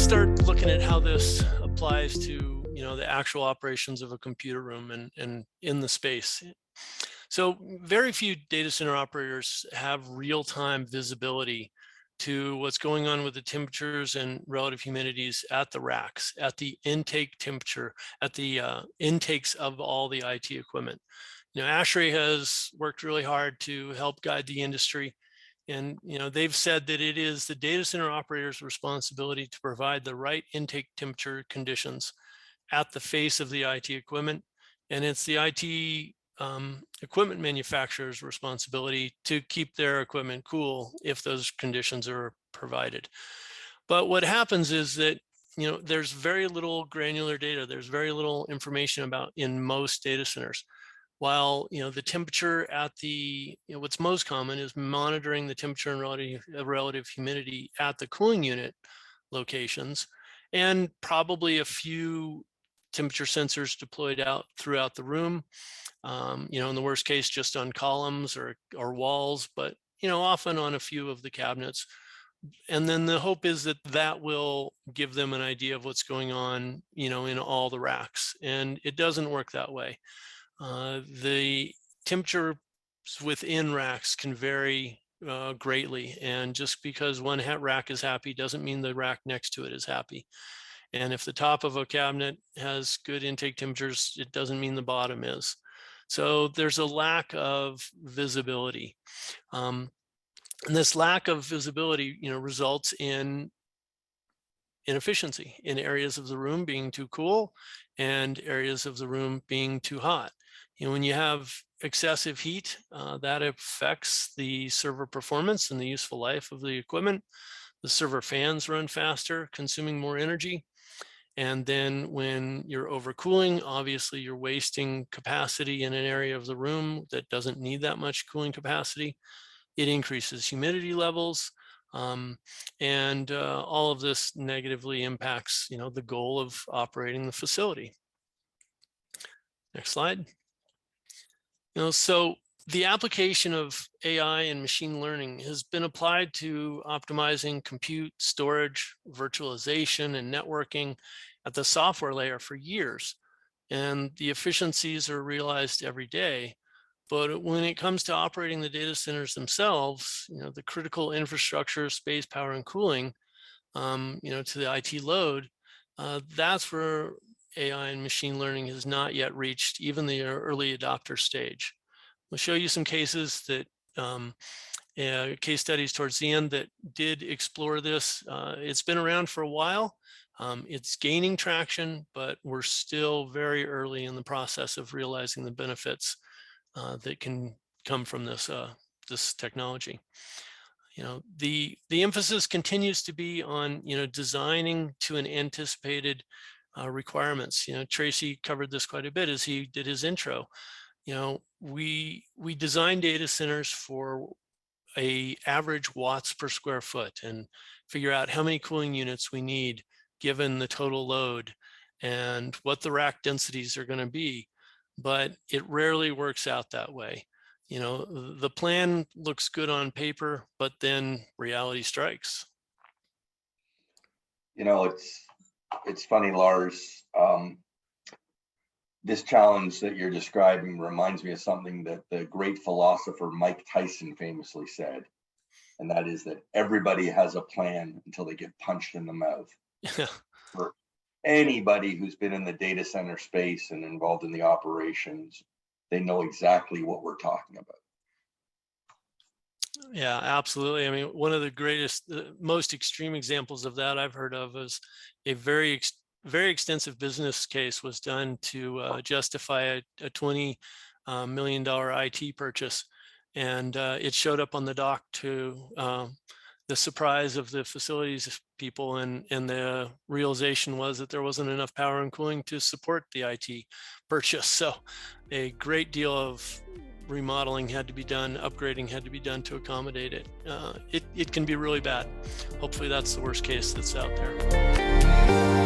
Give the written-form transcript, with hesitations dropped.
start looking at how this applies to, the actual operations of a computer room and in the space. So very few data center operators have real-time visibility to what's going on with the temperatures and relative humidities at the racks, at the intake temperature, at the intakes of all the IT equipment. ASHRAE has worked really hard to help guide the industry. And they've said that it is the data center operator's responsibility to provide the right intake temperature conditions at the face of the IT equipment. And it's the IT equipment manufacturer's responsibility to keep their equipment cool if those conditions are provided. But what happens is that there's very little granular data. There's very little information about in most data centers. While the temperature at the what's most common is monitoring the temperature and relative humidity at the cooling unit locations, and probably a few temperature sensors deployed out throughout the room. In the worst case, just on columns or walls, but often on a few of the cabinets. And then the hope is that that will give them an idea of what's going on, in all the racks. And it doesn't work that way. The temperatures within racks can vary greatly, and just because one rack is happy doesn't mean the rack next to it is happy. And if the top of a cabinet has good intake temperatures, it doesn't mean the bottom is. So there's a lack of visibility. And this lack of visibility, results in inefficiency in areas of the room being too cool and areas of the room being too hot. When you have excessive heat, that affects the server performance and the useful life of the equipment. The server fans run faster, consuming more energy. And then when you're overcooling, obviously you're wasting capacity in an area of the room that doesn't need that much cooling capacity. It increases humidity levels. And all of this negatively impacts, the goal of operating the facility. Next slide. So the application of AI and machine learning has been applied to optimizing compute, storage, virtualization, and networking at the software layer for years. And the efficiencies are realized every day. But when it comes to operating the data centers themselves, the critical infrastructure, space, power, and cooling, to the IT load, that's where AI and machine learning has not yet reached even the early adopter stage. We'll show you some cases that, case studies towards the end that did explore this. It's been around for a while. It's gaining traction, but we're still very early in the process of realizing the benefits that can come from this technology. The emphasis continues to be on designing to an anticipated requirements. Tracy covered this quite a bit as he did his intro. We design data centers for a average watts per square foot and figure out how many cooling units we need given the total load and what the rack densities are going to be. But it rarely works out that way. The plan looks good on paper, but then reality strikes. It's funny, Lars. This challenge that you're describing reminds me of something that the great philosopher Mike Tyson famously said, and that is that everybody has a plan until they get punched in the mouth. For anybody who's been in the data center space and involved in the operations, they know exactly what we're talking about. Yeah, absolutely. I mean, one of the greatest, most extreme examples of that I've heard of is a very extensive business case was done to justify a $20 million IT purchase. And it showed up on the dock to the surprise of the facilities people, and the realization was that there wasn't enough power and cooling to support the IT purchase. So a great deal of remodeling had to be done, upgrading had to be done to accommodate it. It can be really bad. Hopefully that's the worst case that's out there.